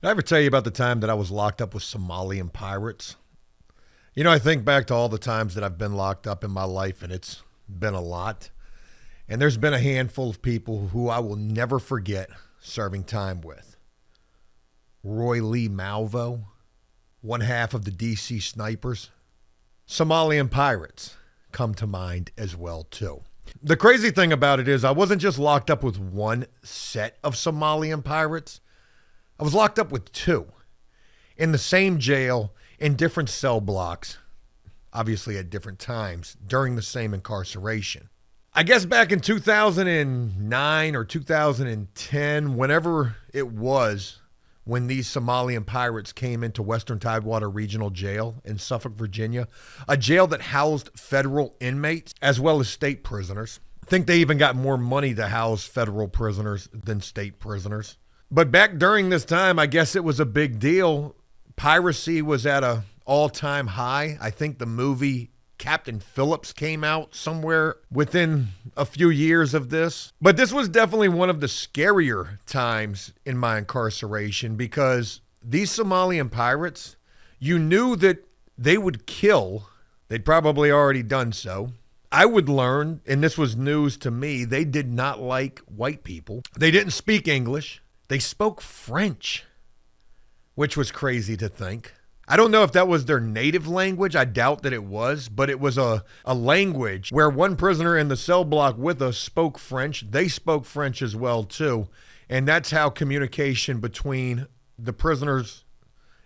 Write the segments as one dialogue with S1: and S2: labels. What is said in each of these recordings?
S1: Did I ever tell you about the time that I was locked up with Somalian pirates? I think back to all the times that I've been locked up in my life, and it's been a lot. And there's been a handful of people who I will never forget serving time with. Roy Lee Malvo, one half of the DC Snipers. Somalian pirates come to mind as well, too. The crazy thing about it is I wasn't just locked up with one set of Somalian pirates. I was locked up with two in the same jail in different cell blocks, obviously at different times during the same incarceration. I guess back in 2009 or 2010, whenever it was, when these Somalian pirates came into Western Tidewater Regional Jail in Suffolk, Virginia, a jail that housed federal inmates as well as state prisoners. I think they even got more money to house federal prisoners than state prisoners. But back during this time, I guess it was a big deal. Piracy was at an all-time high. I think the movie Captain Phillips came out somewhere within a few years of this. But this was definitely one of the scarier times in my incarceration because these Somalian pirates, you knew that they would kill. They'd probably already done so. I would learn, and this was news to me, they did not like white people. They didn't speak English. They spoke French, which was crazy to think. I don't know if that was their native language. I doubt that it was, but it was a language where one prisoner in the cell block with us spoke French. They spoke French as well, too. And that's how communication between the prisoners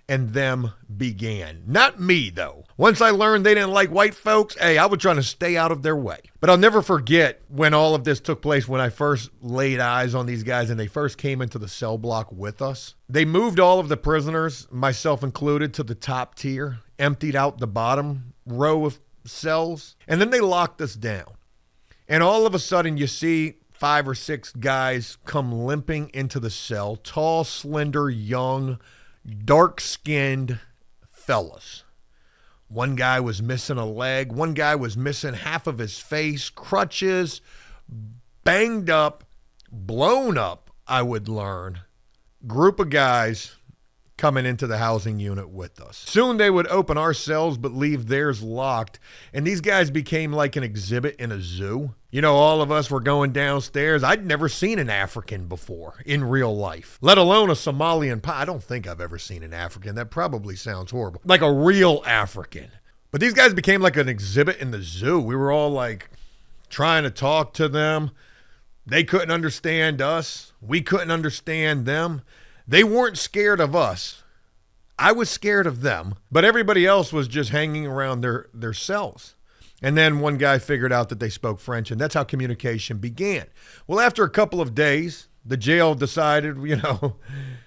S1: and them began. Not me, though. Once I learned they didn't like white folks, I was trying to stay out of their way. But I'll never forget when all of this took place, when I first laid eyes on these guys and they first came into the cell block with us. They moved all of the prisoners, myself included, to the top tier, emptied out the bottom row of cells, and then they locked us down. And all of a sudden, you see 5 or 6 guys come limping into the cell, tall, slender, young, dark-skinned fellas. One guy was missing a leg. One guy was missing half of his face, crutches, banged up, blown up, I would learn. Group of guys coming into the housing unit with us. Soon they would open our cells but leave theirs locked, and these guys became like an exhibit in a zoo. All of us were going downstairs. I'd never seen an African before in real life, let alone a Somalian. I don't think I've ever seen an African. That probably sounds horrible. Like a real African. But these guys became like an exhibit in the zoo. We were all like trying to talk to them. They couldn't understand us. We couldn't understand them. They weren't scared of us. I was scared of them. But everybody else was just hanging around their cells. And then one guy figured out that they spoke French, and that's how communication began. Well, after a couple of days, the jail decided,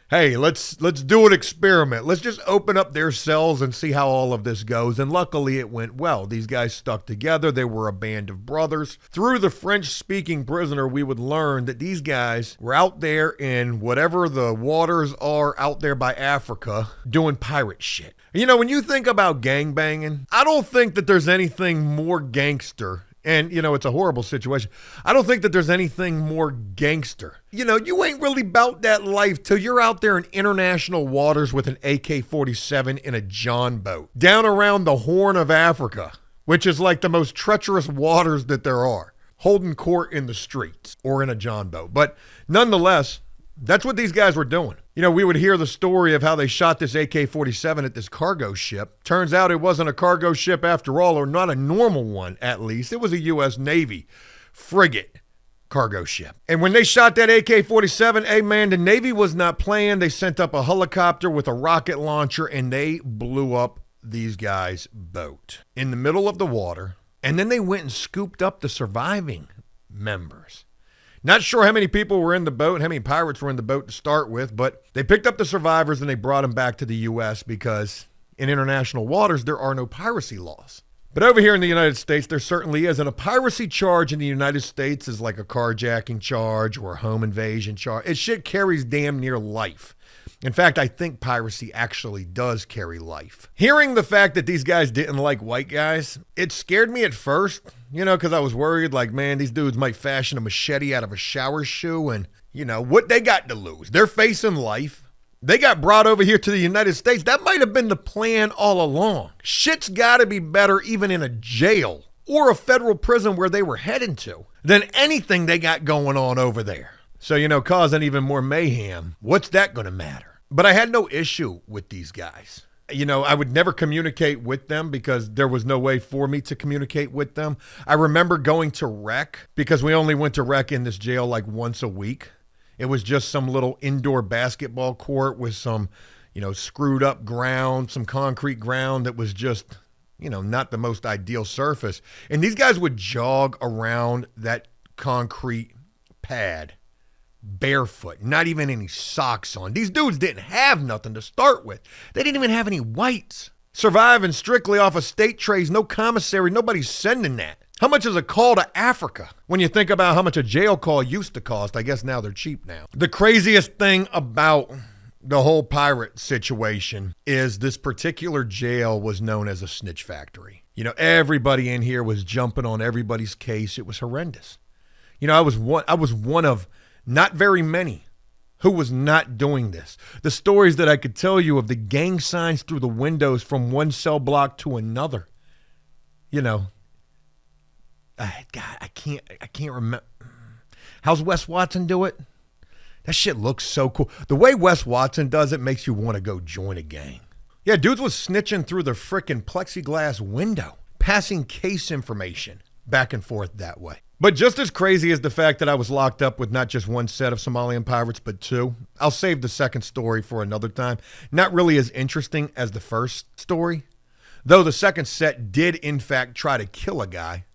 S1: hey, let's do an experiment. Let's just open up their cells and see how all of this goes. And luckily, it went well. These guys stuck together. They were a band of brothers. Through the French-speaking prisoner, we would learn that these guys were out there in whatever the waters are out there by Africa doing pirate shit. When you think about gangbanging, I don't think that there's anything more gangster. And, it's a horrible situation. I don't think that there's anything more gangster. You ain't really about that life till you're out there in international waters with an AK-47 in a John boat, down around the Horn of Africa, which is like the most treacherous waters that there are, holding court in the streets or in a John boat. But nonetheless, that's what these guys were doing. We would hear the story of how they shot this AK-47 at this cargo ship. Turns out it wasn't a cargo ship after all, or not a normal one at least. It was a U.S. Navy frigate cargo ship. And when they shot that AK-47, the Navy was not playing. They sent up a helicopter with a rocket launcher and they blew up these guys' boat in the middle of the water. And then they went and scooped up the surviving members. Not sure how many people were in the boat, how many pirates were in the boat to start with, but they picked up the survivors and they brought them back to the U.S. because in international waters, there are no piracy laws. But over here in the United States, there certainly is. And a piracy charge in the United States is like a carjacking charge or a home invasion charge. It shit carries damn near life. In fact, I think piracy actually does carry life. Hearing the fact that these guys didn't like white guys, it scared me at first, because I was worried, like, man, these dudes might fashion a machete out of a shower shoe and, what they got to lose? They're facing life. They got brought over here to the United States. That might have been the plan all along. Shit's got to be better even in a jail or a federal prison where they were heading to than anything they got going on over there. So, causing even more mayhem, what's that going to matter? But I had no issue with these guys. I would never communicate with them because there was no way for me to communicate with them. I remember going to rec because we only went to rec in this jail like once a week. It was just some little indoor basketball court with some, screwed up ground, some concrete ground that was just, not the most ideal surface. And these guys would jog around that concrete pad barefoot, not even any socks on. These dudes didn't have nothing to start with. They didn't even have any whites. Surviving strictly off of state trays, no commissary, nobody's sending that. How much is a call to Africa? When you think about how much a jail call used to cost, I guess now they're cheap now. The craziest thing about the whole pirate situation is this particular jail was known as a snitch factory. Everybody in here was jumping on everybody's case. It was horrendous. I was one of not very many who was not doing this. The stories that I could tell you of the gang signs through the windows from one cell block to another. God, I can't remember. How's Wes Watson do it? That shit looks so cool. The way Wes Watson does it makes you want to go join a gang. Yeah, dudes was snitching through the frickin' plexiglass window, passing case information back and forth that way. But just as crazy as the fact that I was locked up with not just one set of Somalian pirates, but two, I'll save the second story for another time. Not really as interesting as the first story, though the second set did in fact try to kill a guy.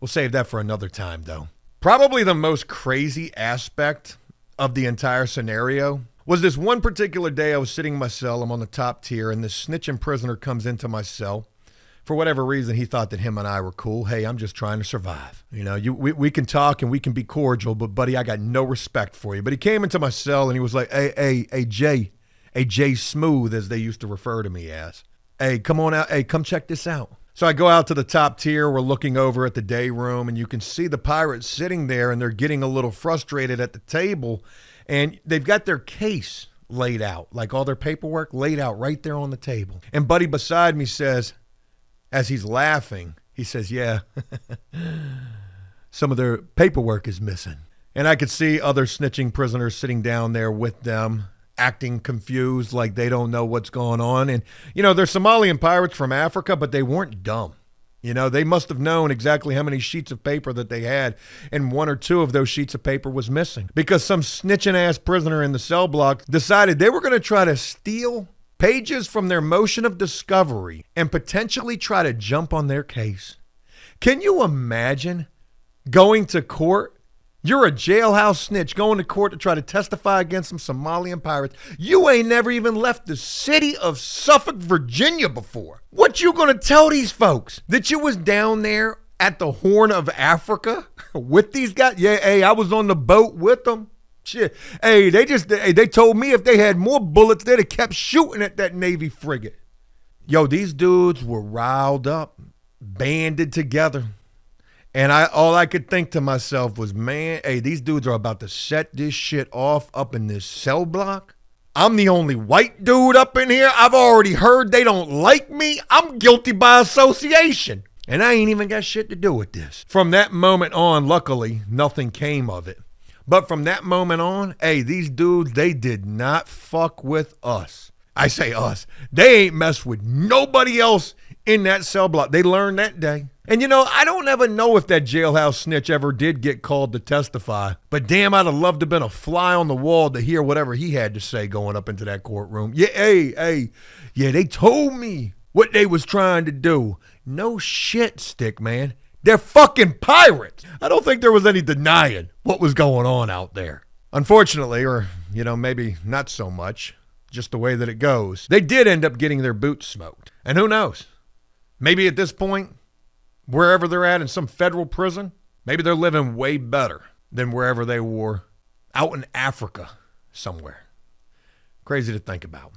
S1: We'll save that for another time, though. Probably the most crazy aspect of the entire scenario was this one particular day I was sitting in my cell. I'm on the top tier, and this snitching prisoner comes into my cell. For whatever reason, he thought that him and I were cool. Hey, I'm just trying to survive. We can talk and we can be cordial, but buddy, I got no respect for you. But he came into my cell and he was like, hey, Jay Smooth, as they used to refer to me as. Hey, come on out. Hey, come check this out. So I go out to the top tier. We're looking over at the day room, and you can see the pirates sitting there, and they're getting a little frustrated at the table, and they've got their case laid out, like all their paperwork laid out right there on the table. And buddy beside me says, as he's laughing, he says, yeah, some of their paperwork is missing. And I could see other snitching prisoners sitting down there with them, acting confused, like they don't know what's going on. And, they're Somalian pirates from Africa, but they weren't dumb. They must have known exactly how many sheets of paper that they had, and one or two of those sheets of paper was missing because some snitching ass prisoner in the cell block decided they were going to try to steal pages from their motion of discovery and potentially try to jump on their case. Can you imagine going to court? You're a jailhouse snitch going to court to try to testify against some Somalian pirates. You ain't never even left the city of Suffolk, Virginia before. What you gonna tell these folks? That you was down there at the Horn of Africa with these guys? Yeah, hey, I was on the boat with them. Shit. Hey, they told me if they had more bullets, they'd have kept shooting at that Navy frigate. Yo, these dudes were riled up, banded together. And all I could think to myself was, man, hey, these dudes are about to set this shit off up in this cell block. I'm the only white dude up in here. I've already heard they don't like me. I'm guilty by association. And I ain't even got shit to do with this. From that moment on, luckily, nothing came of it. But from that moment on, hey, these dudes, they did not fuck with us. I say us. They ain't messed with nobody else in that cell block. They learned that day. And I don't ever know if that jailhouse snitch ever did get called to testify. But damn, I'd have loved to have been a fly on the wall to hear whatever he had to say going up into that courtroom. Yeah, hey, they told me what they was trying to do. No shit, Stick Man. They're fucking pirates. I don't think there was any denying what was going on out there. Unfortunately, or, maybe not so much, just the way that it goes, they did end up getting their boots smoked. And who knows? Maybe at this point, wherever they're at in some federal prison, maybe they're living way better than wherever they were out in Africa somewhere. Crazy to think about.